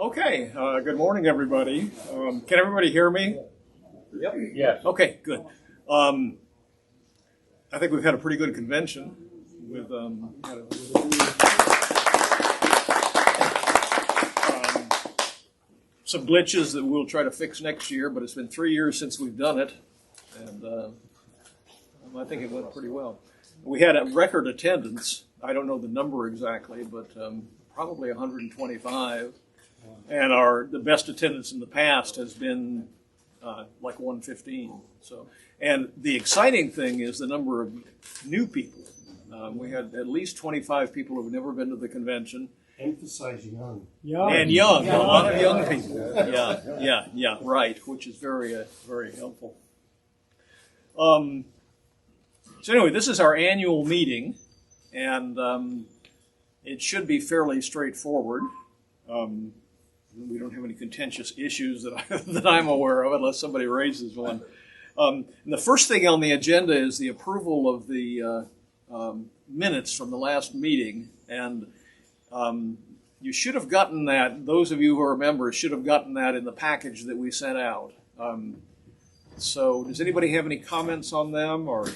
Okay, good morning, everybody. Can everybody hear me? Yep. Yes. Okay, good. I think we've had a pretty good convention with some glitches that we'll try to fix next year, but it's been 3 years since we've done it, and I think it went pretty well. We had a record attendance. I don't know the number exactly, but probably 125. And the best attendance in the past has been like 115. So, and the exciting thing is the number of new people. We had at least 25 people who have never been to the convention. Emphasize young. And young, a lot of young people. Yeah, right, which is very helpful. So anyway, this is our annual meeting, and it should be fairly straightforward. We don't have any contentious issues that I'm aware of, unless somebody raises one. And the first thing on the agenda is the approval of the minutes from the last meeting. And you should have gotten that, those of you who are members should have gotten that in the package that we sent out. So does anybody have any comments on them? Or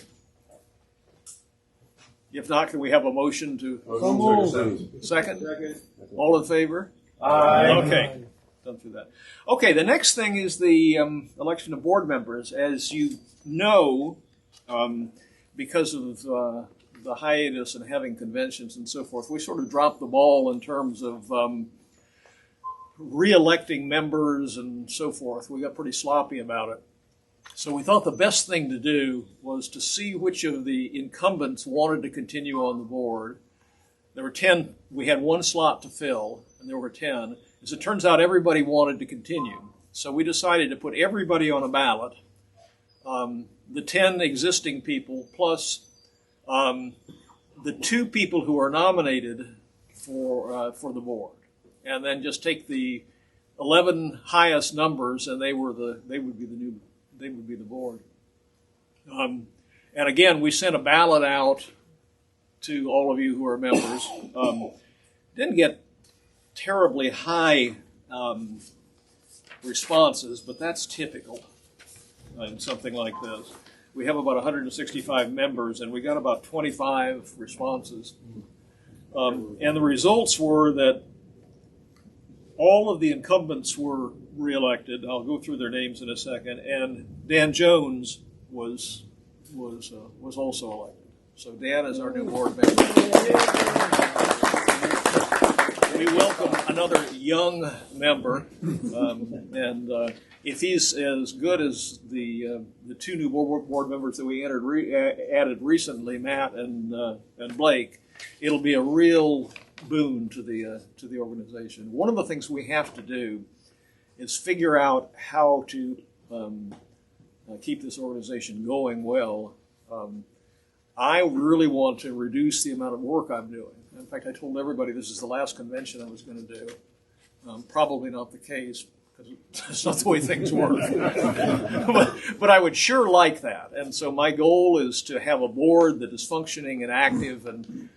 if not, can we have a motion to... Second? All in favor? Aye. Okay, done through that. Okay, the next thing is the election of board members. As you know, because of the hiatus and having conventions and so forth, we sort of dropped the ball in terms of re-electing members and so forth. We got pretty sloppy about it. So we thought the best thing to do was to see which of the incumbents wanted to continue on the board. There were 10, we had one slot to fill, and there were 10. As it turns out, everybody wanted to continue. So we decided to put everybody on a ballot, the 10 existing people plus the 2 people who are nominated for the board, and then just take the 11 highest numbers, and they would be the board. And again, we sent a ballot out to all of you who are members. Didn't get terribly high responses, but that's typical in something like this. We have about 165 members, and we got about 25 responses. And the results were that all of the incumbents were reelected. I'll go through their names in a second. And Dan Jones was also elected. So Dan is our new board member. We welcome another young member, and if he's as good as the 2 new board members that we added recently, Matt and Blake, it'll be a real boon to the organization. One of the things we have to do is figure out how to keep this organization going well. I really want to reduce the amount of work I'm doing. In fact, I told everybody this is the last convention I was going to do. Probably not the case, because that's not the way things work. but I would sure like that. And so my goal is to have a board that is functioning and active and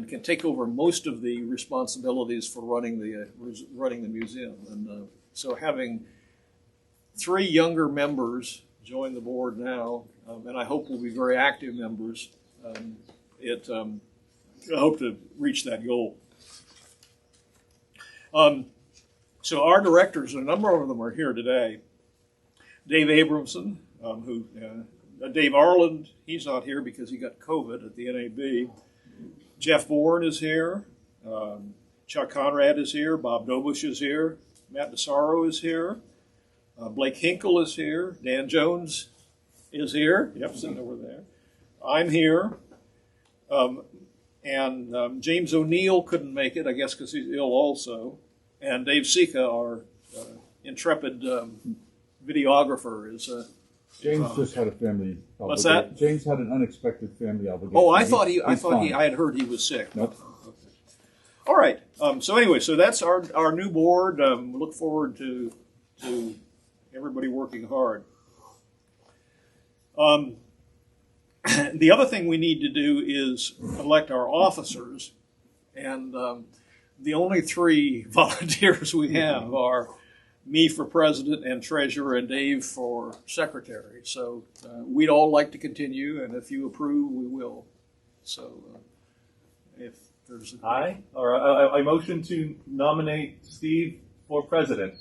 can take over most of the responsibilities for running the museum. And so having 3 younger members join the board now, and I hope will be very active members, I hope to reach that goal. So our directors, a number of them are here today. Dave Abramson, Dave Arland, he's not here because he got COVID at the NAB. Jeff Bourne is here. Chuck Conrad is here. Bob Dobush is here. Matt DeSaro is here. Blake Hinkle is here. Dan Jones is here. Yep, sitting over there. I'm here. And James O'Neill couldn't make it, I guess because he's ill also. And Dave Sika, our intrepid videographer, is... James just had a family obligation. What's that? James had an unexpected family obligation. Oh, I had heard he was sick. Nope. Okay. All right. So anyway, so that's our new board. We look forward to everybody working hard. The other thing we need to do is elect our officers, and the only three volunteers we have are me for president and treasurer and Dave for secretary. So we'd all like to continue, and if you approve, we will. So if there's I motion to nominate Steve for president.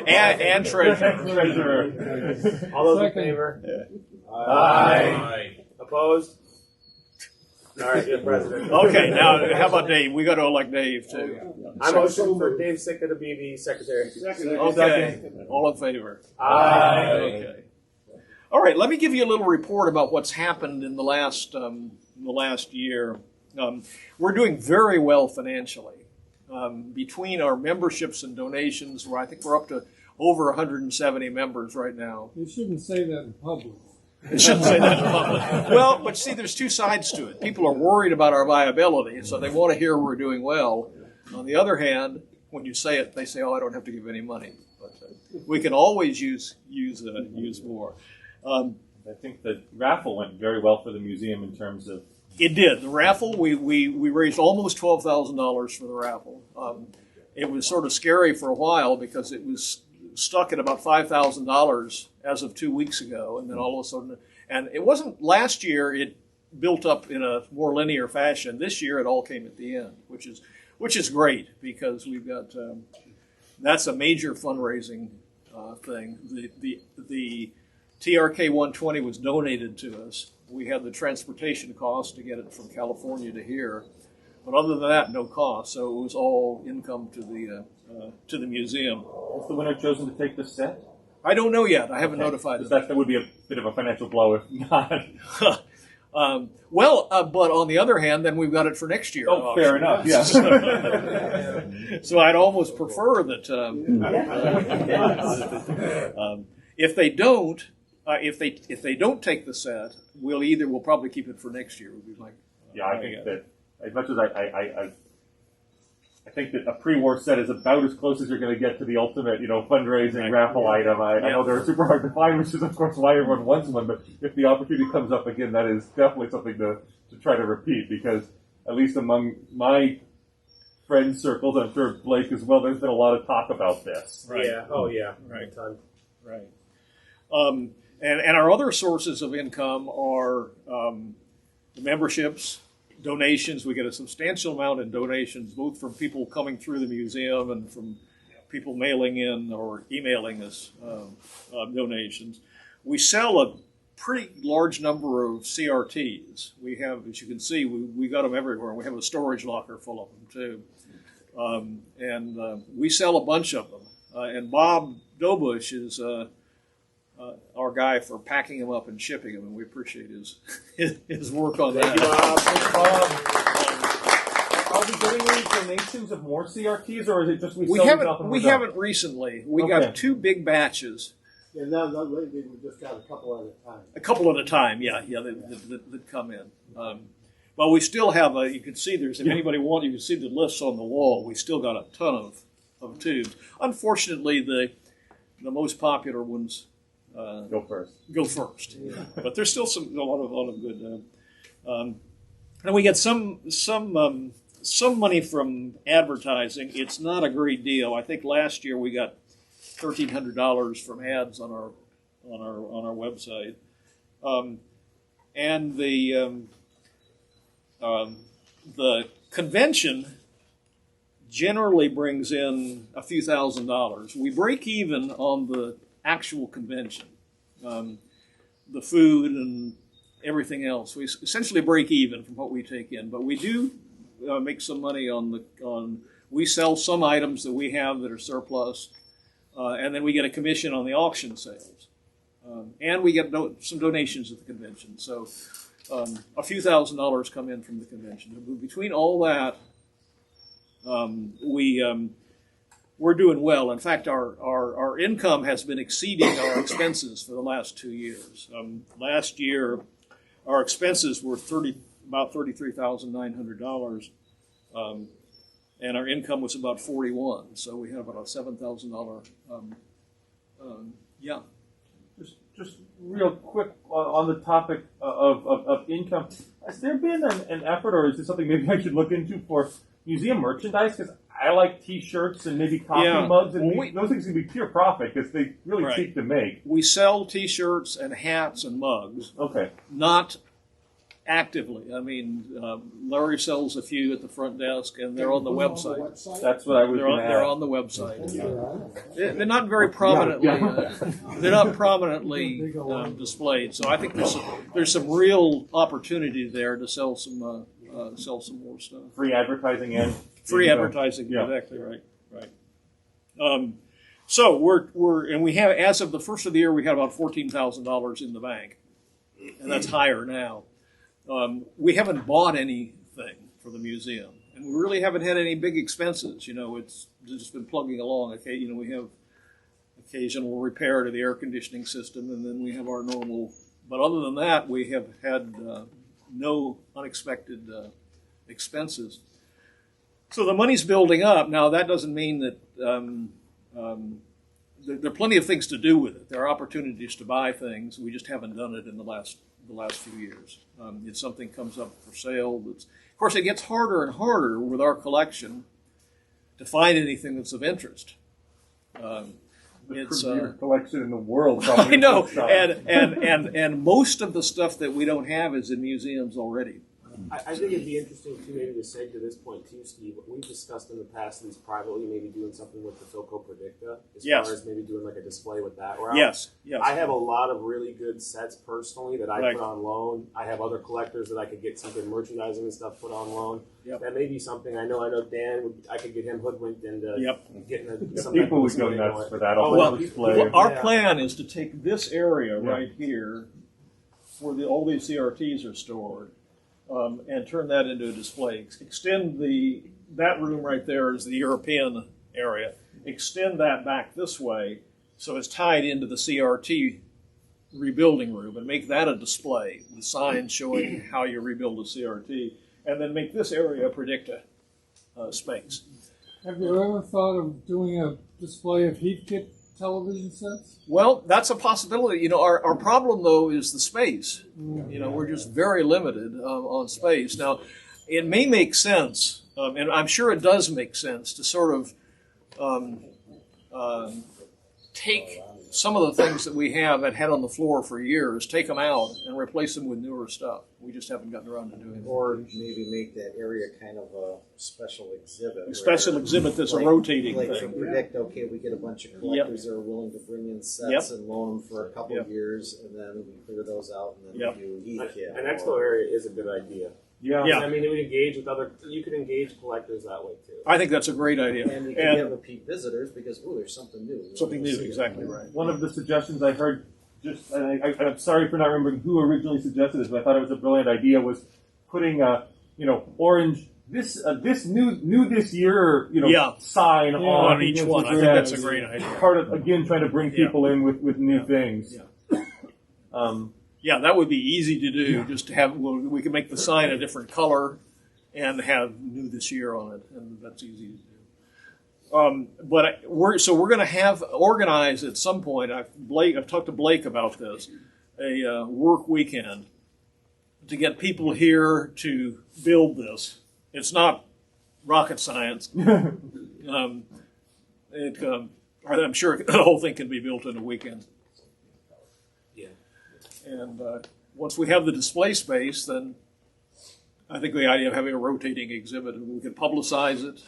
and treasurer. Treasurer. All those in favor? Aye. Opposed? All right, you're president. Okay, now how about Dave? We got to elect Dave too. I motion for Dave Sicka to be the secretary. Okay, all in favor? Aye. Okay. All right, let me give you a little report about what's happened in the last year. We're doing very well financially. Between our memberships and donations, I think we're up to over 170 members right now. You shouldn't say that in public. I shouldn't say that in public. Well, but see, there's two sides to it. People are worried about our viability, so they want to hear we're doing well. On the other hand, when you say it, they say, "Oh, I don't have to give any money." But we can always use more. I think the raffle went very well for the museum in terms of. It did. The raffle, we raised almost $12,000 for the raffle. It was sort of scary for a while because it was stuck at about $5,000 as of 2 weeks ago, and then all of a sudden, and it wasn't last year. It built up in a more linear fashion. This year, it all came at the end, which is great because we've got that's a major fundraising thing. The TRK 120 was donated to us. We had the transportation cost to get it from California to here, but other than that, no cost. So it was all income to the museum. Was the winner chosen to take the set? I don't know yet. I haven't notified them. That would be a bit of a financial blow if not. But on the other hand, then we've got it for next year. Oh, fair enough. Yeah. So I'd almost prefer that if they don't. If they don't take the set, we'll probably keep it for next year. Would be my I think that as much as I think that a pre-war set is about as close as you're going to get to the ultimate, fundraising raffle item. I know they're super hard to find, which is of course why everyone wants one. But if the opportunity comes up again, that is definitely something to try to repeat because at least among my friend circles, I'm sure Blake as well. There's been a lot of talk about this. Right. Yeah. Oh yeah. Right. A ton. Right. And our other sources of income are the memberships, donations. We get a substantial amount in donations, both from people coming through the museum and from people mailing in or emailing us donations. We sell a pretty large number of CRTs. We have, as you can see, we got them everywhere. We have a storage locker full of them too. And we sell a bunch of them. And Bob Dobush is our guy for packing them up and shipping them, and we appreciate his work on that. Are we getting any donations of more CRTs, or is it just we haven't recently. We got 2 big batches. And now lately we just got a couple at a time. A couple at a time, yeah, that come in. But we still have you can see if anybody wants, you can see the lists on the wall. We still got a ton of tubes. Unfortunately, the most popular ones go first. Yeah. But there's still a lot of good. And we get some money from advertising. It's not a great deal. I think last year we got $1,300 from ads on our website, and the convention generally brings in a few $1,000s. We break even on the actual convention, the food and everything else. We essentially break even from what we take in, but we do make some money we sell some items that we have that are surplus, and then we get a commission on the auction sales, and we get some donations at the convention. So a few $1,000s come in from the convention. Between all that, we're doing well. In fact, our income has been exceeding our expenses for the last 2 years. Last year, our expenses were about $33,900, and our income was about $41,000. So we had about a $7,000. Just real quick on the topic of income. Has there been an effort, or is this something maybe I should look into for museum merchandise? Because I like T-shirts and maybe coffee mugs, and those things can be pure profit because they really cheap to make. We sell T-shirts and hats and mugs. Okay. Not actively. I mean, Larry sells a few at the front desk, and they're on the website. That's what I was going to ask. They're on the website. They're not very prominently. They're not prominently displayed. So I think there's some real opportunity there to sell some more stuff. Free advertising and free advertising. Exactly right. Right. So we have, as of the first of the year, we had about $14,000 in the bank, and that's higher now. We haven't bought anything for the museum, and we really haven't had any big expenses. It's just been plugging along. Okay, we have occasional repair to the air conditioning system, and then we have our normal. But other than that, we have had no unexpected expenses. So the money's building up. Now, that doesn't mean that there are plenty of things to do with it. There are opportunities to buy things. We just haven't done it in the last few years. If something comes up for sale, of course, it gets harder and harder with our collection to find anything that's of interest. The premier collection in the world. Probably I know, and most of the stuff that we don't have is in museums already. I think it'd be interesting too, maybe to say to this point too, Steve. We've discussed in the past, at least privately, maybe doing something with the Philco Predicta, as far as maybe doing like a display with that. Yes. I have a lot of really good sets personally that I put on loan. I have other collectors that I could get some good merchandising and stuff put on loan. Yep. That may be something. I know Dan. I could get him hoodwinked into getting some people would go nuts for that. Our plan is to take this area right here, where all these CRTs are stored. And turn that into a display. Extend that room right there is the European area. Extend that back this way so it's tied into the CRT rebuilding room, and make that a display with signs showing how you rebuild a CRT, and then make this area a Predicta space. Have you ever thought of doing a display of heat kit television sets? Well, that's a possibility. Our problem, though, is the space. We're just very limited on space. Now, it may make sense, and I'm sure it does make sense, to sort of take some of the things that we have and had on the floor for years, take them out and replace them with newer stuff. We just haven't gotten around to doing it. Or maybe make that area kind of a special exhibit. A special exhibit that's a rotating thing. From Predicta, we get a bunch of collectors that are willing to bring in sets and loan them for a couple of years, and then we clear those out, and then we do heat kit. An expo area is a good idea. Yeah. I mean, it would engage with you could engage collectors that way too. I think that's a great idea. And you can get repeat visitors because, there's something new. Something new, exactly right. One of the suggestions I heard, I'm sorry for not remembering who originally suggested this, but I thought it was a brilliant idea, was putting orange, this new this year, sign on each one. I think that's a great idea. Part of, again, trying to bring people in with new things. Yeah, that would be easy to do. Just to have, we can make the sign a different color and have new this year on it, and that's easy to do. But we're going to have organized at some point. I've talked to Blake about this, a work weekend to get people here to build this. It's not rocket science. I'm sure the whole thing can be built in a weekend. And once we have the display space, then I think the idea of having a rotating exhibit, and we can publicize it.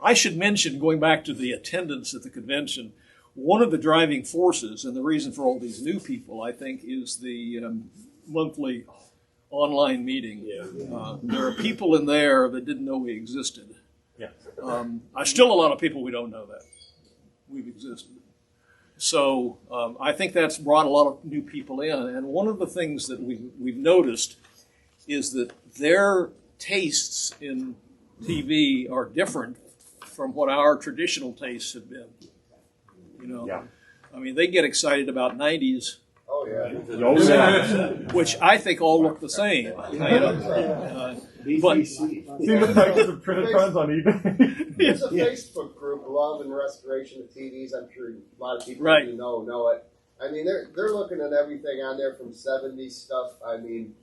I should mention, going back to the attendance at the convention, one of the driving forces, and the reason for all these new people, I think, is the monthly online meeting. There are people in there that didn't know we existed. Still a lot of people we don't know that we've existed. So I think that's brought a lot of new people in. And one of the things that we've noticed is that their tastes in TV are different from what our traditional tastes have been. I mean, they get excited about 90s. Oh, yeah. Which I think all look the same. But see the prices of Trinitrons on eBay. There's a Facebook group, Love and Restoration of TVs. I'm sure a lot of people who know it. I mean, they're looking at everything on there from '70s stuff. I mean,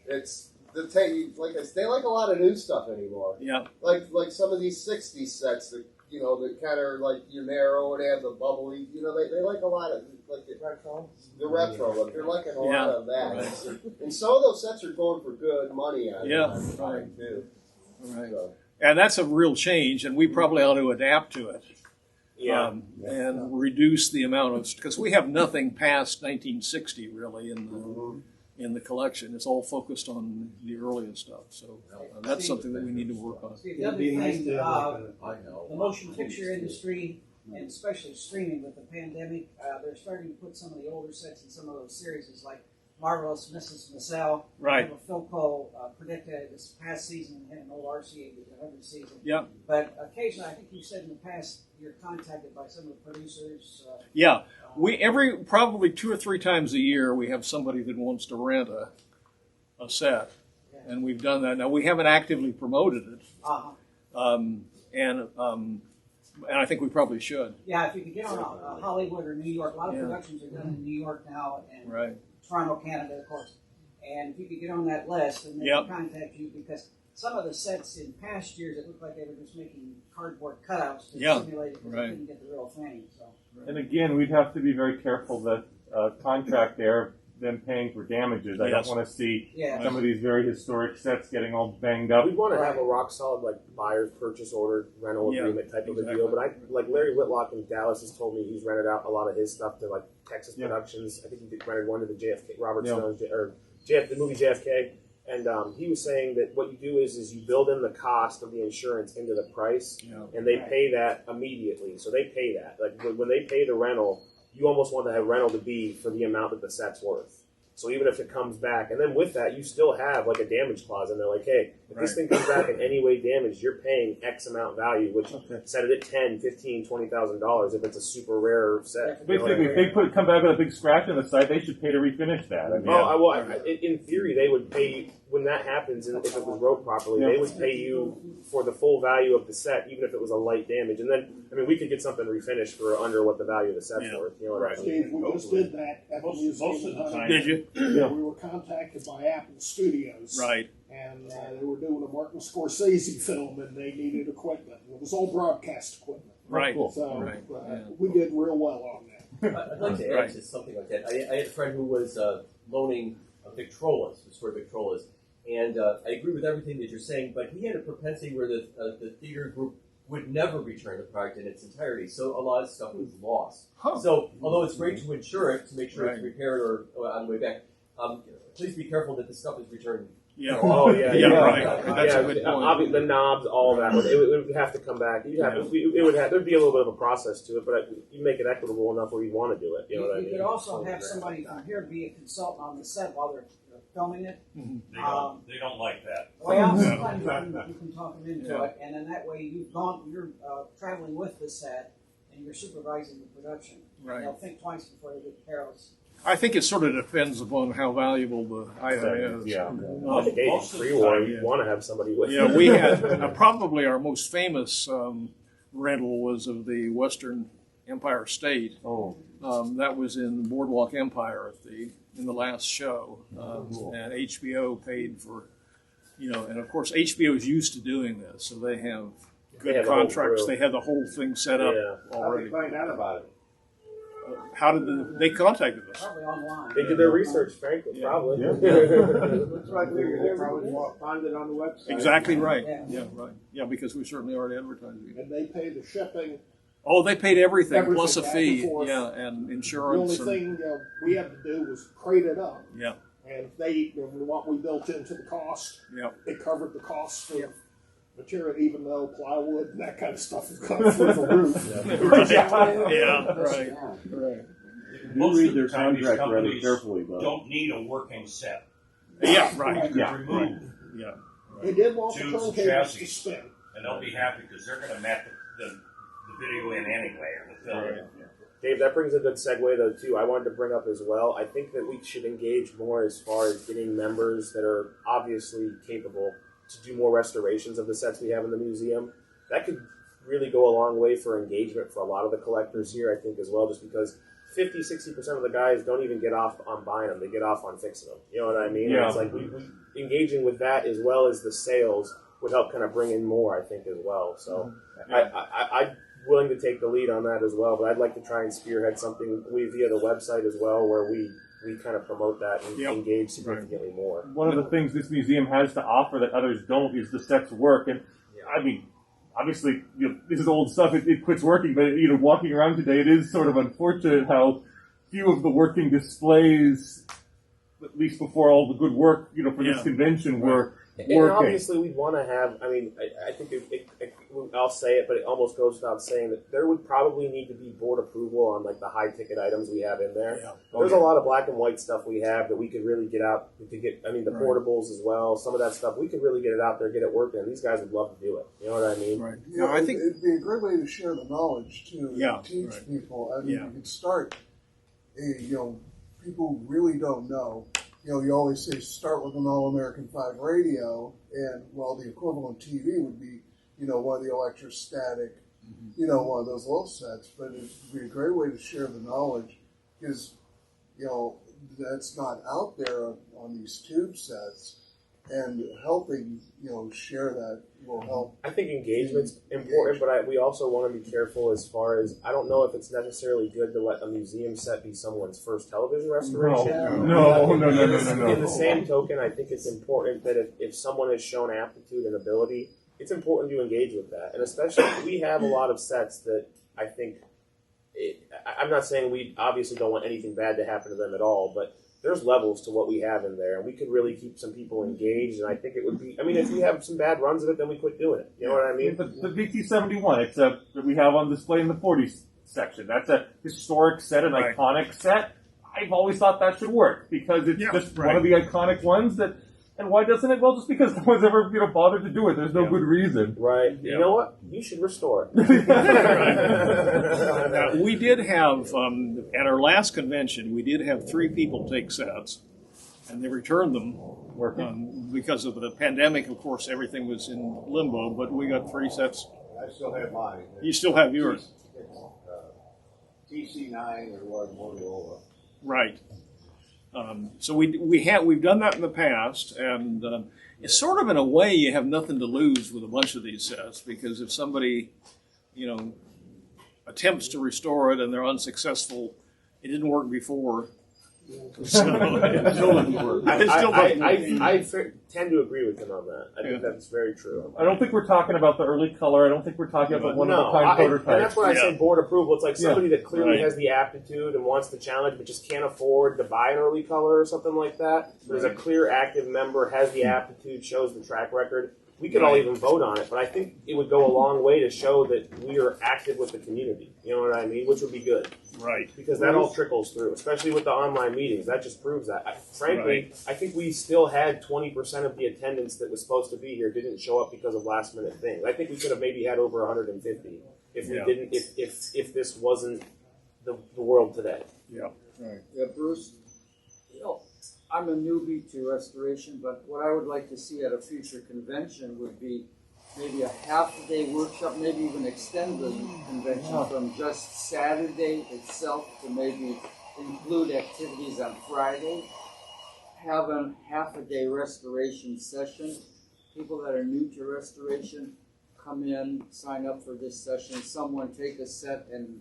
it's they like a lot of new stuff anymore. Yeah. Like some of these '60s sets that that kind of like you narrow and have the bubbly. They like a lot of like the retro look. They're liking a lot of that. Right. And some of those sets are going for good money on right too. Right. So. And that's a real change, and we probably ought to adapt to it. Yeah. And reduce the amount of, because we have nothing past 1960 really in the collection. It's all focused on the earlier stuff. So that's something that we need to work on. The other thing, the motion picture industry, and especially streaming with the pandemic, they're starting to put some of the older sets in some of those series, like Marvelous Mrs. Maisel. Right. Have a Phil Cole predicted this past season and had an old RCA 100 season. Yeah. But occasionally, I think you said in the past, you're contacted by some of the producers. Yeah. We probably 2 or 3 times a year we have somebody that wants to rent a set, and we've done that. Now we haven't actively promoted it, and I think we probably should. Yeah, if you could get on Hollywood or New York, a lot of productions are done in New York now, and right. Toronto, Canada, of course. And if you could get on that list, and they can contact you, because some of the sets in past years, it looked like they were just making cardboard cutouts to simulate it, because they didn't get the real thing. So. And again, we'd have to be very careful that contract there, them paying for damages. I don't want to see some of these very historic sets getting all banged up. We want to have a rock solid buyer's purchase order rental agreement type of a deal. But Larry Whitlock in Dallas has told me he's rented out a lot of his stuff to Texas Productions. I think he rented one to the JFK Robert Stone's the movie JFK. And he was saying that what you do is you build in the cost of the insurance into the price, and they pay that immediately. So they pay that. When they pay the rental, you almost want the rental to be for the amount that the set's worth. So even if it comes back, and then with that, you still have a damage clause, and they're like, hey, if this thing comes back in any way damaged, you're paying X amount value, which set it at $10,000, $15,000, $20,000 if it's a super rare set. Basically, if they come back with a big scratch on the side, they should pay to refinish that. In theory, they would pay when that happens, and if it was wrote properly, they would pay you for the full value of the set, even if it was a light damage. And then, we could get something refinished for under what the value of the set's worth. Steve, we just did that at the museum. Most of the time. Did you? Yeah, we were contacted by Apple Studios. Right. And they were doing a Martin Scorsese film, and they needed equipment. It was all broadcast equipment. Right. So we did real well on that. I'd like to add to something like that. I had a friend who was loaning Victrolas, restored Victrolas, and I agree with everything that you're saying, but he had a propensity where the theater group would never return the product in its entirety, so a lot of stuff was lost. So although it's great to insure it, to make sure it's repaired or on the way back, please be careful that the stuff is returned. Yeah. Right. That's a good point. The knobs, all that. It would have to come back. There'd be a little bit of a process to it, but you make it equitable enough where you want to do it. You know what I mean? You could also have somebody from here be a consultant on the set while they're filming it. They don't like that. Well, sometimes you can talk them into it, and then that way you're traveling with the set, and you're supervising the production. Right. They'll think twice before they get careless. I think it sort of depends upon how valuable the item is. Yeah. Pre-war, you want to have somebody with you. Yeah, we had probably our most famous rental was of the Western Empire State. That was in Boardwalk Empire in the last show, and HBO paid for, and of course HBO is used to doing this, so they have good contracts. They have the whole thing set up already. How did they find out about it? How did they contacted us? Probably online. They did their research, frankly, probably. That's right. They probably find it on the website. Exactly right. Right. Yeah, because we certainly already advertised it. And they pay the shipping. Oh, they paid everything plus a fee. And insurance. The only thing we had to do was crate it up. Yeah. And what we built into the cost, it covered the cost for material, even though plywood and that kind of stuff is going through the roof. Right. Most read their contract rather carefully, though. Don't need a working set. Yeah, right. Remove. Yeah. They did want the turn to spin. And they'll be happy because they're going to match the video in anyway, or the film. Dave, that brings a good segue, though, too. I wanted to bring up as well, I think that we should engage more as far as getting members that are obviously capable to do more restorations of the sets we have in the museum. That could really go a long way for engagement for a lot of the collectors here, I think, as well, just because 50-60% of the guys don't even get off on buying them; they get off on fixing them. You know what I mean? Yeah. It's like we engaging with that as well as the sales would help kind of bring in more, I think, as well. So I'm willing to take the lead on that as well, but I'd like to try and spearhead something via the website as well, where we kind of promote that and engage significantly more. One of the things this museum has to offer that others don't is the sets work. And I mean, obviously, this is old stuff. It quits working, but walking around today, it is sort of unfortunate how few of the working displays, at least before all the good work, for this convention, were working. And obviously, we'd want to have. I mean, I think I'll say it, but it almost goes without saying that there would probably need to be board approval on like the high ticket items we have in there. Yeah. There's a lot of black and white stuff we have that we could really get out to get. I mean, the portables as well. Some of that stuff we could really get it out there, get it working. These guys would love to do it. You know what I mean? Right. Yeah, I think it'd be a great way to share the knowledge too. And teach people. I mean, you could start. People really don't know. You always say start with an All-American 5 radio, and the equivalent TV would be, one of the electrostatic, one of those little sets. But it'd be a great way to share the knowledge, because, that's not out there on these tube sets, and helping, share that will help. I think engagement's important, but we also want to be careful as far as, I don't know if it's necessarily good to let a museum set be someone's first television restoration. No. In the same token, I think it's important that if someone has shown aptitude and ability, it's important to engage with that. And especially, we have a lot of sets that I think, I'm not saying we obviously don't want anything bad to happen to them at all, but there's levels to what we have in there, and we could really keep some people engaged, and I think it would be, if we have some bad runs of it, then we quit doing it. You know what I mean? The VT-71, that we have on display in the 40s section. That's a historic set, an iconic set. I've always thought that should work, because it's just one of the iconic ones that, and why doesn't it? Well, just because no one's ever bothered to do it. There's no good reason. Right. You know what? You should restore it. Now, we did have, at our last convention, we did have 3 people take sets, and they returned them. Because of the pandemic, of course, everything was in limbo, but we got 3 sets. I still have mine. You still have yours? TC9 or Motorola. Right. So we've done that in the past, and it's sort of in a way you have nothing to lose with a bunch of these sets, because if somebody, attempts to restore it and they're unsuccessful, it didn't work before. So it still doesn't work. I tend to agree with him on that. I think that's very true. I don't think we're talking about the early color. I don't think we're talking about one-of-a-kind prototypes. And that's why I say board approval. It's like somebody that clearly has the aptitude and wants the challenge, but just can't afford to buy an early color or something like that. There's a clear active member, has the aptitude, shows the track record. We could all even vote on it, but I think it would go a long way to show that we are active with the community. You know what I mean? Which would be good. Right. Because that all trickles through, especially with the online meetings. That just proves that. Frankly, I think we still had 20% of the attendance that was supposed to be here didn't show up because of last minute things. I think we could have maybe had over 150 if we didn't. If this wasn't the world today. Yeah. Right. Yeah, Bruce. I'm a newbie to restoration, but what I would like to see at a future convention would be maybe a half-a-day workshop, maybe even extend the convention from just Saturday itself to maybe include activities on Friday, have a half-a-day restoration session. People that are new to restoration come in, sign up for this session. Someone take a set and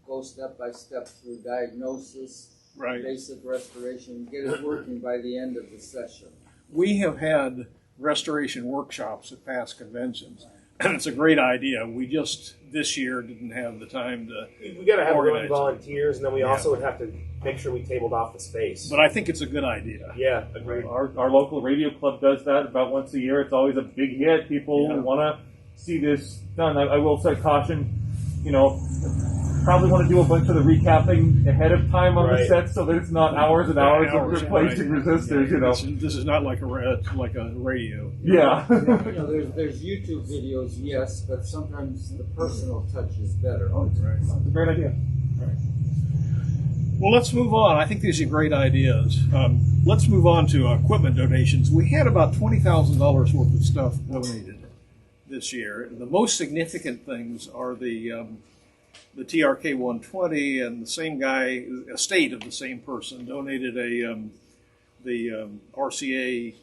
go step by step through diagnosis, basic restoration, get it working by the end of the session. We have had restoration workshops at past conventions, and it's a great idea. We just this year didn't have the time to. We got to have willing volunteers, and then we also would have to make sure we tabled off the space. But I think it's a good idea. Yeah, agreed. Our local radio club does that about once a year. It's always a big hit. People want to see this done. I will say caution. Probably want to do a bunch of the recapping ahead of time on the set, so that it's not hours and hours of replacing resistors. This is not like a radio. Yeah. There's YouTube videos, yes, but sometimes the personal touch is better. Oh, that's right. That's a great idea. Right. Well, let's move on. I think these are great ideas. Let's move on to equipment donations. We had about $20,000 worth of stuff donated this year. The most significant things are the the TRK 120, and the same guy, estate of the same person, donated the RCA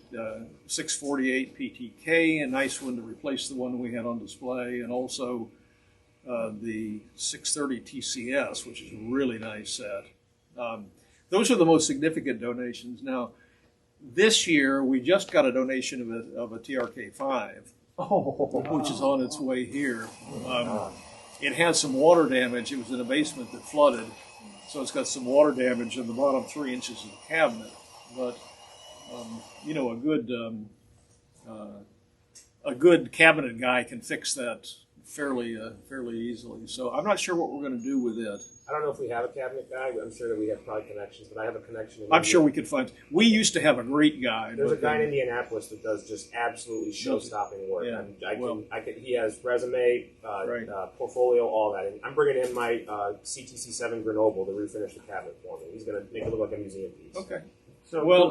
648 PTK, a nice one to replace the one we had on display, and also the 630 TCS, which is a really nice set. Those are the most significant donations. Now, this year we just got a donation of a TRK 5, which is on its way here. It has some water damage. It was in a basement that flooded, so it's got some water damage in the bottom 3 inches of the cabinet. But a good cabinet guy can fix that fairly easily. So I'm not sure what we're going to do with it. I don't know if we have a cabinet guy. I'm sure that we have probably connections, but I have a connection. I'm sure we could find. We used to have a great guy. There's a guy in Indianapolis that does just absolutely show-stopping work. Yeah. He has resume, portfolio, all that. And I'm bringing in my CTC7 Grenoble to refinish the cabinet for me. He's going to make it look like a museum piece. Okay. So well,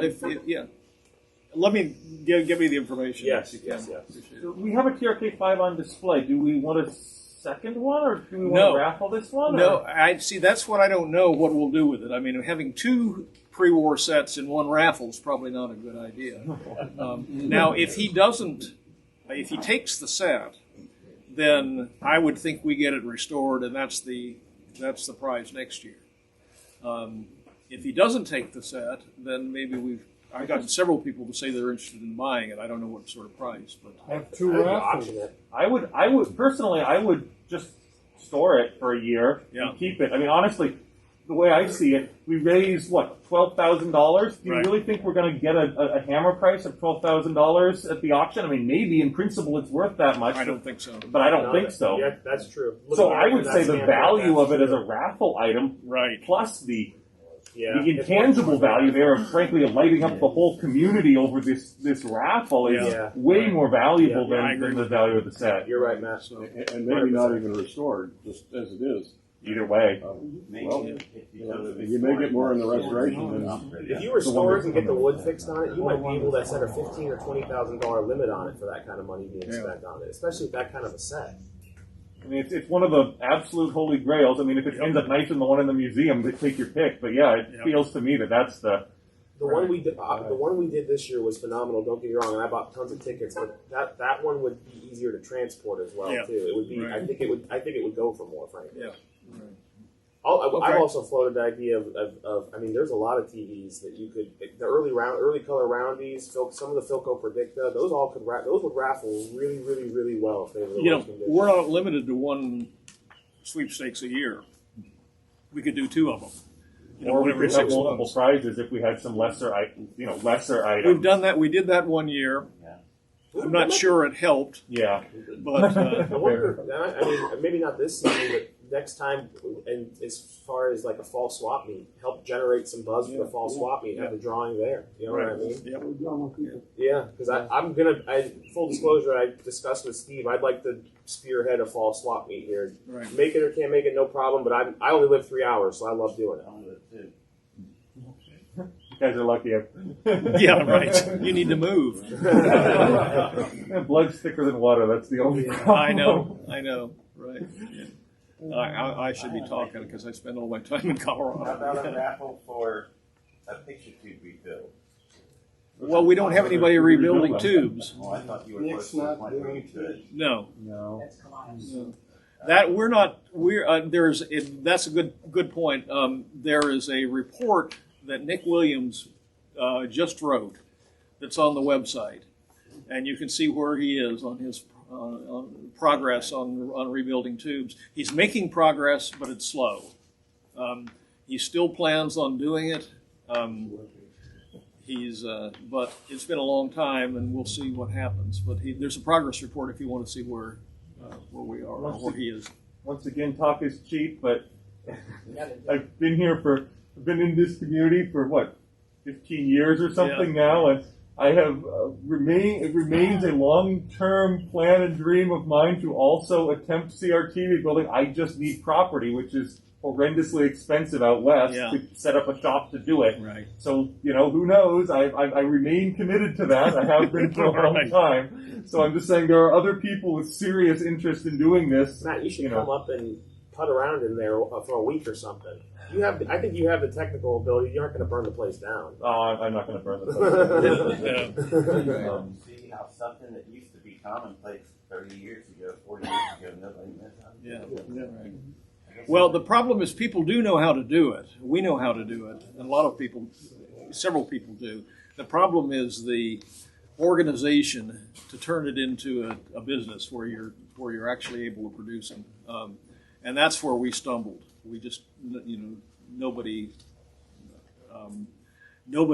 let me give me the information. Yes. We have a TRK 5 on display. Do we want a second one, or do we want to raffle this one? No, I see. That's what I don't know what we'll do with it. I mean, having 2 pre-war sets in one raffle is probably not a good idea. Now, if he takes the set, then I would think we get it restored, and that's the prize next year. If he doesn't take the set, then maybe I've gotten several people to say they're interested in buying it. I don't know what sort of price, but I have 2 raffles. I would personally, I would just store it for a year and keep it. I mean, honestly, the way I see it, we raised $12,000. Do you really think we're going to get a hammer price of $12,000 at the auction? I mean, maybe in principle it's worth that much. I don't think so. But I don't think so. Yeah, that's true. So I would say the value of it as a raffle item, plus the intangible value there of frankly lighting up the whole community over this raffle is way more valuable than the value of the set. You're right, Matt. And maybe not even restored, just as it is. Either way. You may get more in the restoration. If you restore it and get the wood fixed on it, you might be able to set a $15,000 or $20,000 limit on it for that kind of money being spent on it, especially with that kind of a set. I mean, it's one of the absolute holy grails. I mean, if it ends up nicer than the one in the museum, take your pick. But yeah, it feels to me that's the one we did. The one we did this year was phenomenal. Don't get me wrong, and I bought tons of tickets. But that one would be easier to transport as well too. It would be. I think it would go for more, frankly. Yeah. I've also floated the idea of. I mean, there's a lot of TVs that you could. The early color roundies, some of the Philco Predicta, those would raffle really, really, really well if they were. We're not limited to 1 sweepstakes a year. We could do 2 of them. Or we could have multiple prizes if we had some lesser items. We've done that. We did that one year. I'm not sure it helped. Yeah, but I wonder. I mean, maybe not this season, but next time, and as far as like a fall swap meet, help generate some buzz for the fall swap meet. Have the drawing there. You know what I mean? Yeah, because I'm gonna. Full disclosure, I discussed with Steve. I'd like to spearhead a fall swap meet here. Right. Make it or can't make it, no problem. But I only live 3 hours, so I love doing it. You guys are lucky. Yeah, right. You need to move. Blood's thicker than water. That's the only problem. I know. Right. Yeah. I should be talking because I spend all my time in Colorado. How about a raffle for a picture tube rebuild? Well, we don't have anybody rebuilding tubes. Oh, I thought you were supposed to bring it to it. No. That we're not. That's a good point. There is a report that Nick Williams just wrote that's on the website, and you can see where he is on his progress on rebuilding tubes. He's making progress, but it's slow. He still plans on doing it. But it's been a long time, and we'll see what happens. But there's a progress report if you want to see where we are or where he is. Once again, talk is cheap, but I've been in this community for 15 years or something now, and I have it remains a long-term plan and dream of mine to also attempt CRT rebuilding. I just need property, which is horrendously expensive out west to set up a shop to do it. Right. So, who knows? I remain committed to that. I have been for a long time. So I'm just saying there are other people with serious interest in doing this. Matt, you should come up and put around in there for a week or something. I think you have the technical ability. You aren't going to burn the place down. Oh, I'm not going to burn the place down. See how something that used to be commonplace 30 years ago, 40 years ago, nobody knows how to do it. Right. Well, the problem is people do know how to do it. We know how to do it. And a lot of people, several people do. The problem is the organization to turn it into a business where you're actually able to produce them. And that's where we stumbled. We just, nobody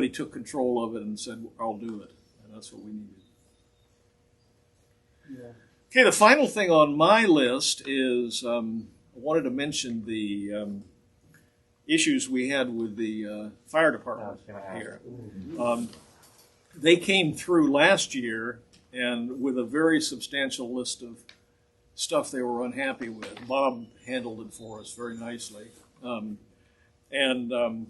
took control of it and said, I'll do it. And that's what we needed. Yeah. Okay, the final thing on my list is I wanted to mention the issues we had with the fire department here. They came through last year and with a very substantial list of stuff they were unhappy with. Bob handled it for us very nicely. And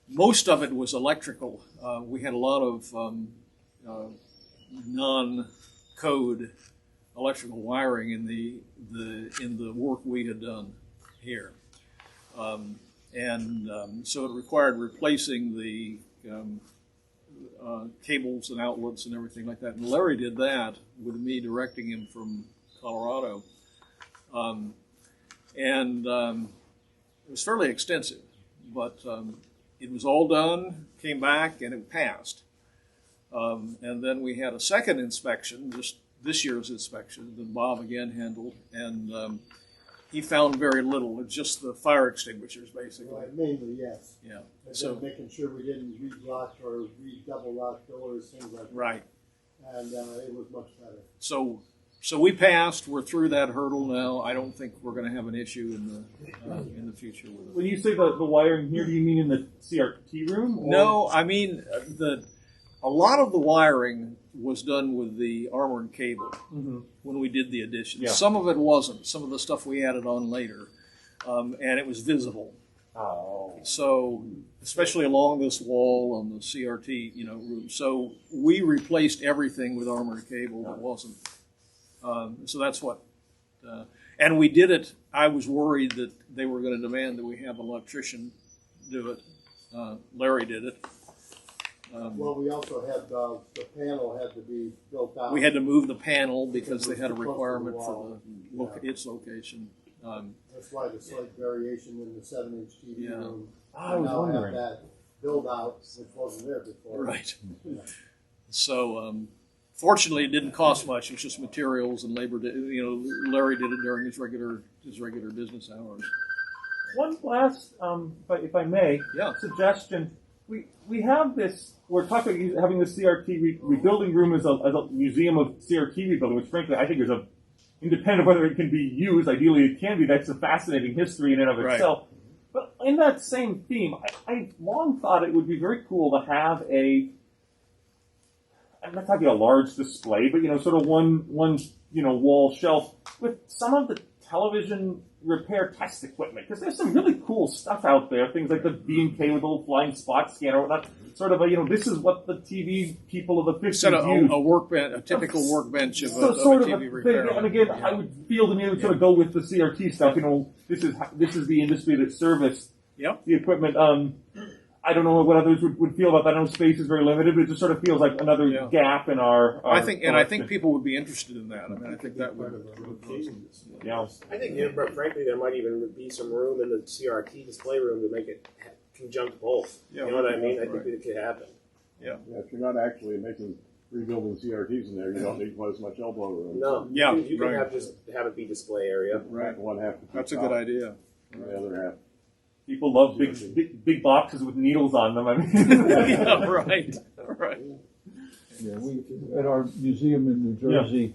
most of it was electrical. We had a lot of non-code electrical wiring in the work we had done here. So it required replacing the cables and outlets and everything like that. And Larry did that with me directing him from Colorado. It was fairly extensive, but it was all done, came back, and it passed. And then we had a second inspection, just this year's inspection, that Bob again handled, and he found very little. It's just the fire extinguishers, basically. Right, mainly, yes. Yeah. And So then making sure we didn't re-block or re-double lock doors, things like that. right. And it was much better. So we passed. We're through that hurdle now. I don't think we're going to have an issue in the future with it. When you say the wiring here, do you mean in the CRT room? Or? No, I mean a lot of the wiring was done with the armored cable when we did the addition. Yeah. Some of it wasn't. Some of the stuff we added on later, and it was visible. Oh. So, especially along this wall on the CRT, room. So we replaced everything with armored cable that wasn't. So that's what. And we did it. I was worried that they were going to demand that we have an electrician do it. Larry did it. Well, we also had the panel had to be built out. We had to move the panel because they had a Too close to the requirement wall. for its location. That's why the slight variation in the 7-inch TV Yeah. room. I was now wondering. have that build out, which wasn't there before. Right. Yeah. So, fortunately, it didn't cost much. It was just materials and labor. Larry did it during his regular business hours. One last, if I may, suggestion. We have this. We're talking about having the CRT rebuilding room as a museum of CRT rebuilding, which frankly I think is independent of whether it can be used. Ideally, it can be. That's a fascinating history in and of itself. But in that same theme, I long thought it would be very cool to have I'm not talking a large display, but sort of one wall shelf with some of the television repair test equipment, because there's some really cool stuff out there. Things like the B&K with a little flying spot scanner, or whatnot. Sort of this is what the TV people of the 50s used. A workbench, a typical workbench of a TV repair. And again, I would feel to me it would sort of go with the CRT stuff. This is the industry that serviced the equipment. I don't know what others would feel about that. I know space is very limited, but it just sort of feels like another gap in our I think people would be interested in that. I mean, I think that would. Yeah. I think, frankly, there might even be some room in the CRT display room to make it conjunct both. Yeah. You know what I mean? I think it could happen. Yeah. If you're not actually rebuilding CRTs in there, you don't need quite as much elbow room. No. Yeah. You can have it be display area. Right. One half. That's a good idea. The other half. People love big boxes with needles on them. I mean, yeah, right. Yeah, we at our museum in New Jersey,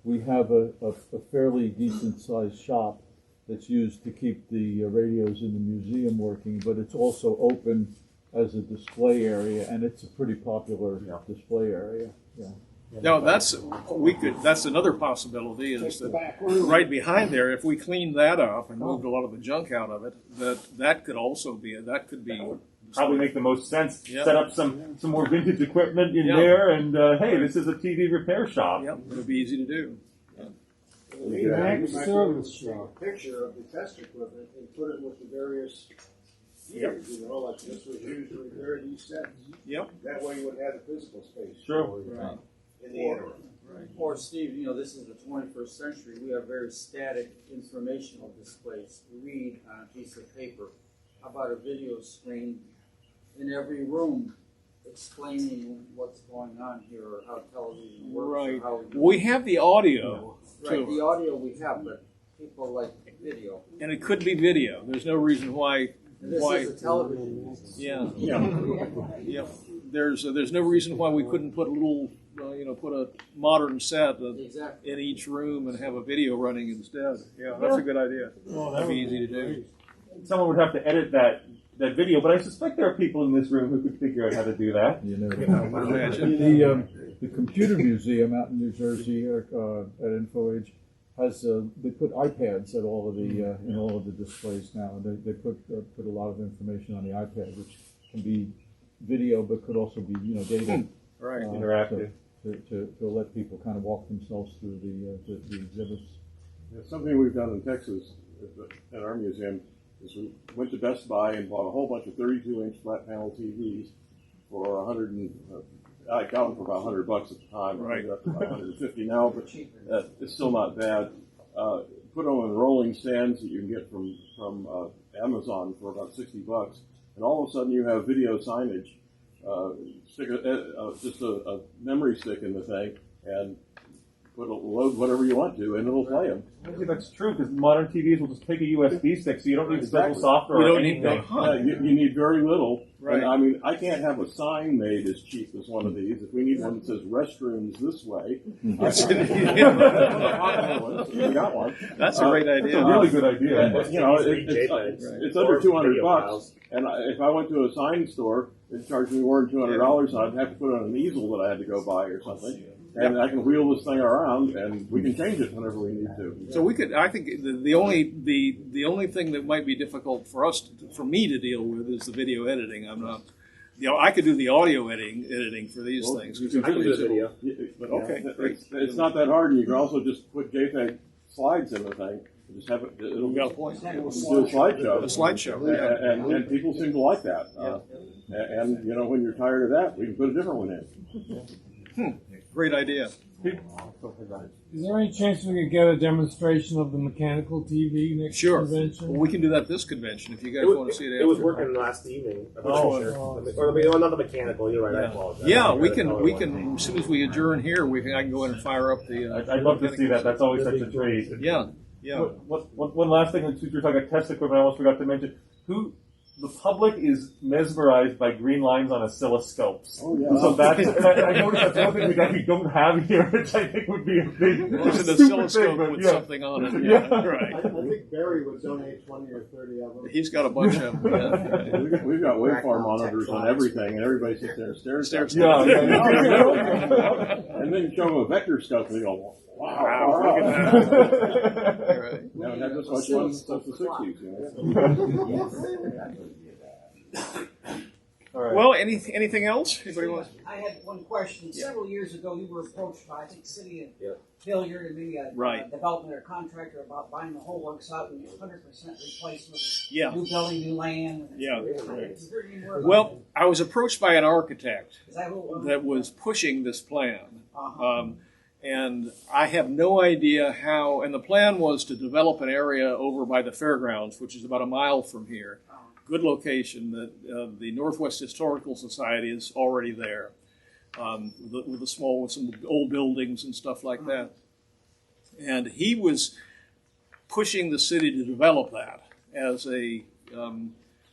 we have a fairly decent sized shop that's used to keep the radios in the museum working, but it's also open as a display area, and it's a pretty popular display area. Yeah. No, that's another possibility is that right behind there, if we cleaned that up and moved a lot of the junk out of it, that could also be probably make the most sense. Yeah. Set up some more vintage equipment in there, and hey, this is a TV repair shop. Yep, it'll be easy to do. You service shop. Picture of the test equipment and put it with the various years, you know, like this was used to repair these sets. Yep. That way you would have the physical space. Sure. Right. In the interim. Or Steve, you know, this is the 21st century. We have very static informational displays. Read on a piece of paper. How about a video screen in every room explaining what's going on here or how television works? Right. Or how We have the audio. Right, too. the audio we have, but people like video. And it could be video. There's no reason why. And this is a television. Yeah. Yeah. There's no reason why we couldn't put a little, put a modern set in each room and have a video running instead. Yeah, that's a good idea. That'd be easy to do. Someone would have to edit that video, but I suspect there are people in this room who could figure out how to do that. You know, imagine. The computer museum out in New Jersey at InfoAge has they put iPads at all of the in all of the displays now. They put a lot of information on the iPad, which can be video, but could also be data. Right, interactive. To let people kind of walk themselves through the exhibits. Yeah, something we've done in Texas at our museum is we went to Best Buy and bought a whole bunch of 32-inch flat panel TVs for I got them for about $100 at the time. Right. Up to about 150 now, but it's still not bad. Put them in rolling stands that you can get from Amazon for about $60, and all of a sudden you have video signage. Stick just a memory stick in the thing and load whatever you want to, and it'll play them. I think that's true because modern TVs will just take a USB stick, so you don't need special Exactly. software You or don't need anything. You need very little. Right. And, I mean, I can't have a sign made as cheap as one of these. If we need one that says restrooms this way, we got one. That's a great idea. It's a really good idea. It's under $200, and if I went to a sign store, they'd charge me more than $200. I'd have to put it on an easel that I had to go buy or something. And I can wheel this thing around, and we can change it whenever we need to. So we could. I think the only thing that might be difficult for me to deal with is the video editing. I'm not. I could do the audio editing for these things. I can do the video. But okay, it's not that hard, and you can also just put JPEG slides in the thing. Just have it. It'll You got a point. do a slideshow. A slideshow. And people seem to like that. And when you're tired of that, we can put a different one in. Great idea. Is there any chance we could get a demonstration of the mechanical TV next convention? Well, we can do that this convention if you guys want to see it. It was working last evening. I'm not sure. Or not the mechanical. You're right. I apologize. Yeah, we can. As soon as we adjourn here, I can go in and fire up the. I'd love to see that. That's always such a treat. Yeah. One last thing, since you're talking about test equipment, I almost forgot to mention the public is mesmerized by green lines on oscilloscopes. Oh, yeah. So I noticed that's one thing we don't have here, which I think would be a big There's an super oscilloscope thing, with yeah. something on it. Yeah. Right. I think Barry would donate 20 or 30 of them. He's got a bunch of them. Yeah. We've got waveform monitors on everything, and everybody sits there and stares at Yeah. And then you show them a vector scope, and they go, wow. Look at that. Right. Now, that was much fun since the 60s. All right. Well, anything else? Anybody wants? I had one question. Several years ago, you were approached by, I think, City of Hilliard and maybe a development or contractor about buying the whole works out and 100% replacement. New building, new land. Well, I was approached by an architect that was pushing this plan. And I have no idea how, and the plan was to develop an area over by the fairgrounds, which is about a mile from here. Good location. That the Northwest Historical Society is already there, with some old buildings and stuff like that. And he was pushing the city to develop that as a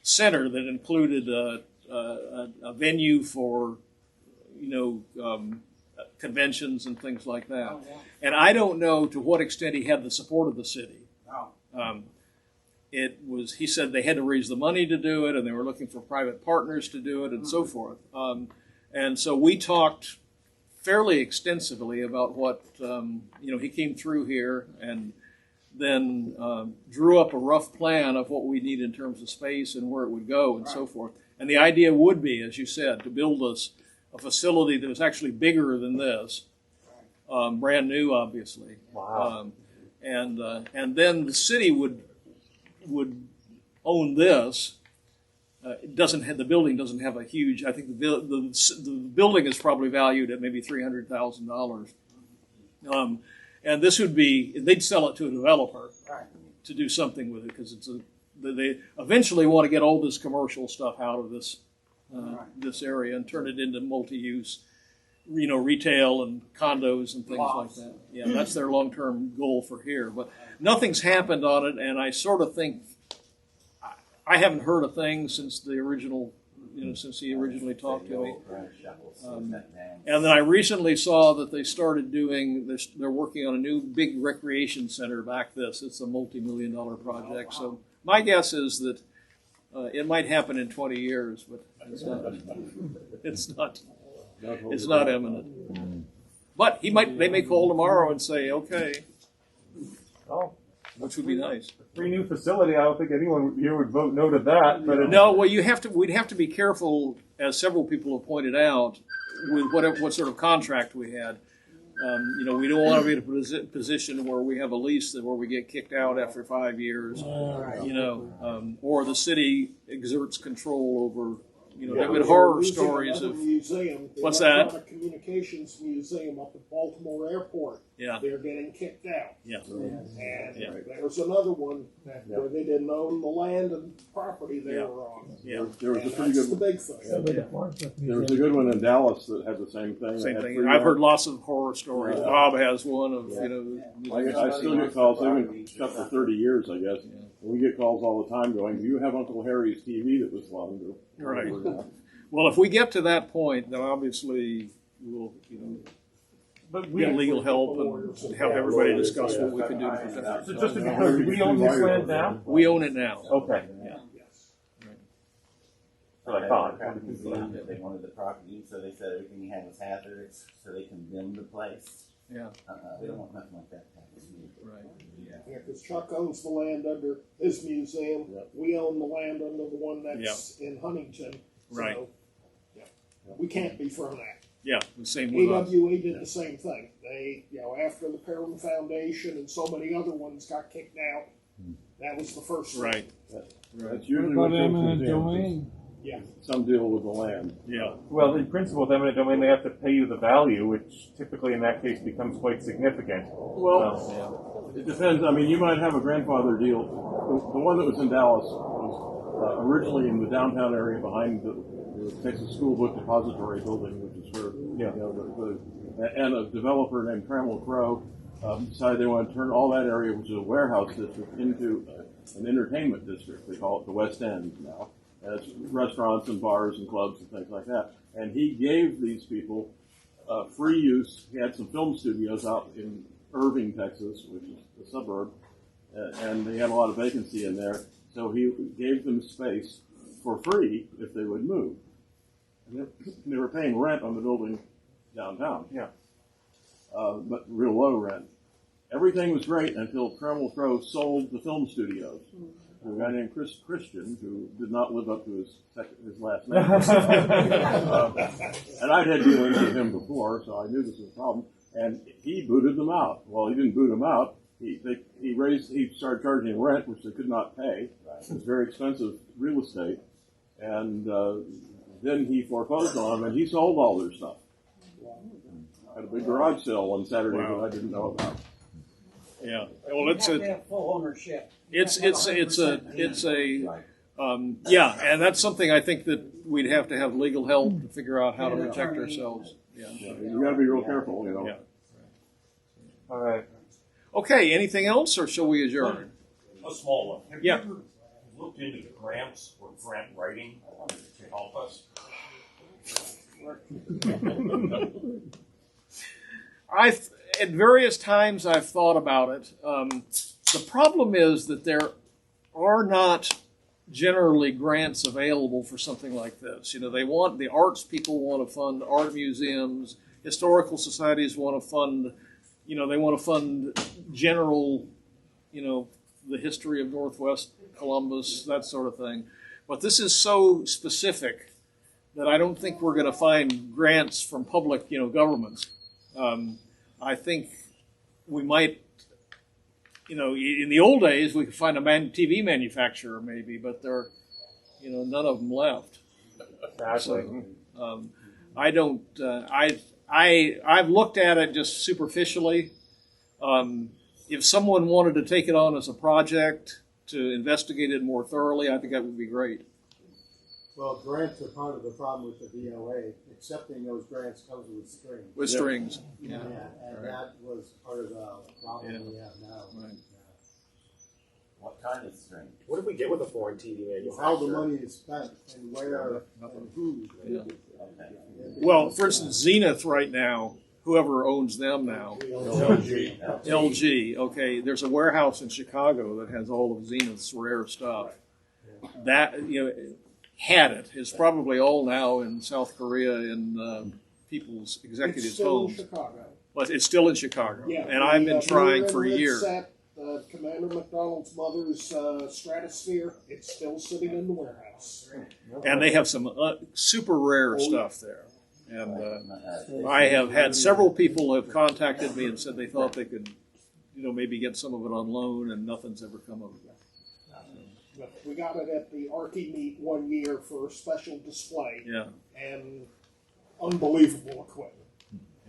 center that included a venue for, conventions and things like that. And I don't know to what extent he had the support of the city. He said they had to raise the money to do it, and they were looking for private partners to do it, and so forth. And so we talked fairly extensively about what, he came through here and then drew up a rough plan of what we need in terms of space and where it would go and so forth. And the idea would be, as you said, to build a facility that was actually bigger than this, brand new, obviously. Wow. and then the city would own this. It doesn't have, the building doesn't have a huge. I think the building is probably valued at maybe $300,000. And this would be, they'd sell it to a developer to do something with it, because they eventually want to get all this commercial stuff out of this this area and turn it into multi-use, retail and condos and things like that. Yeah, that's their long-term goal for here. But nothing's happened on it, and I sort of think I haven't heard a thing since the original, since he originally talked to me. And then I recently saw that they started they're working on a new big recreation center back this. It's a multi-million-dollar project. So my guess is that it might happen in 20 years, but it's not imminent. But they may call tomorrow and say, okay. Oh. Which would be nice. A free new facility. I don't think anyone here would vote no to that. But no, well, we'd have to be careful, as several people have pointed out, with what sort of contract we had. We don't want to be in a position where we have a lease where we get kicked out after 5 years. Or the city exerts control over. There have been horror stories of museum, the what's that? Electronic Communications Museum up at Baltimore Airport. Yeah, they're getting kicked out. Yeah, and there's another one where they didn't own the land and property they were on. Yeah, there was a pretty good. The big thing. There was a good one in Dallas that had the same thing. Same thing. I've heard lots of horror stories. Bob has one of I still get calls. They've been shut for 30 years, I guess. We get calls all the time going, do you have Uncle Harry's TV that was loaned? Right. Well, if we get to that point, then obviously we'll, but get legal help and have everybody discuss what we can do to protect it. So just to be clear, do we own this land now? We own it now. Okay. Yeah. So I thought. They wanted the property, so they said everything he had was hazardous, so they condemned the place. Yeah. We don't want nothing like that to happen. Right. Yeah, because Chuck owns the land under his museum. We own the land under the one that's in Huntington. So, right. We can't be from that. Yeah, the same with us. AWE did the same thing. They, after the Perrin Foundation and so many other ones got kicked out, that was the first thing. Right. That's usually what eminent domain. Yeah. Some deal with the land. Yeah. Well, in principle, with eminent domain, they have to pay you the value, which typically in that case becomes quite significant. Well, it depends. I mean, you might have a grandfather deal. The one that was in Dallas was originally in the downtown area behind the Texas School Book Depository building, which is where and a developer named Trammell Crow decided they want to turn all that area, which is a warehouse district, into an entertainment district. They call it the West End now. And it's restaurants and bars and clubs and things like that. And he gave these people free use. He had some film studios out in Irving, Texas, which is a suburb, and they had a lot of vacancy in there. So he gave them space for free if they would move. And they were paying rent on the building downtown. Yeah. But real low rent. Everything was great until Trammell Crow sold the film studios. A guy named Christian, who did not live up to his last name. And I'd had dealings with him before, so I knew this was a problem. And he booted them out. Well, he didn't boot them out. He started charging rent, which they could not pay. It was very expensive real estate. And then he foreclosed on them, and he sold all their stuff. Had a big garage sale one Saturday that I didn't know about. Yeah. Well, it's have to have full ownership. It's and that's something I think that we'd have to have legal help to figure out how to protect ourselves. Yeah. You got to be real careful, Yeah. All right. Okay. Anything else, or shall we adjourn? A small one. Have you ever looked into the grants or grant writing to help us? At various times I've thought about it. The problem is that there are not generally grants available for something like this. The arts people want to fund art museums, historical societies want to fund, they want to fund general, the history of Northwest Columbus, that sort of thing. But this is so specific that I don't think we're going to find grants from public, governments. I think we might in the old days we could find a TV manufacturer maybe, but there are, none of them left. Exactly. So, I don't. I've looked at it just superficially. If someone wanted to take it on as a project to investigate it more thoroughly, I think that would be great. Well, grants are part of the problem with the DLA. Accepting those grants comes with strings. With strings. Yeah, and that was part of the problem we have now. Right. What kind of string? What did we get with a foreign TV manufacturer? How the money is spent and where and who. Yeah. Well, for instance, Zenith right now, whoever owns them now, LG. Okay, there's a warehouse in Chicago that has all of Zenith's rare stuff. That had it. It's probably all now in South Korea in people's executives' homes. It's still in Chicago. But it's still in Chicago, Yeah, and I've been trying for years. Set, Commander McDonald's mother's Stratosphere, it's still sitting in the warehouse. And they have some super rare stuff there. And I have had several people have contacted me and said they thought they could, maybe get some of it on loan, and nothing's ever come of it. We got it at the Archie meet one year for a special display. Yeah. And unbelievable equipment.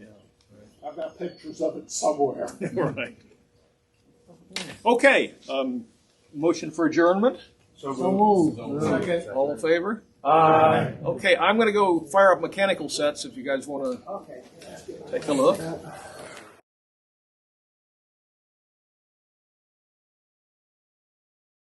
Yeah. Right. I've got pictures of it somewhere. Right. Okay. Motion for adjournment? So moved. Second. All in favor? Aye. Okay, I'm going to go fire up mechanical sets if you guys want to take a look.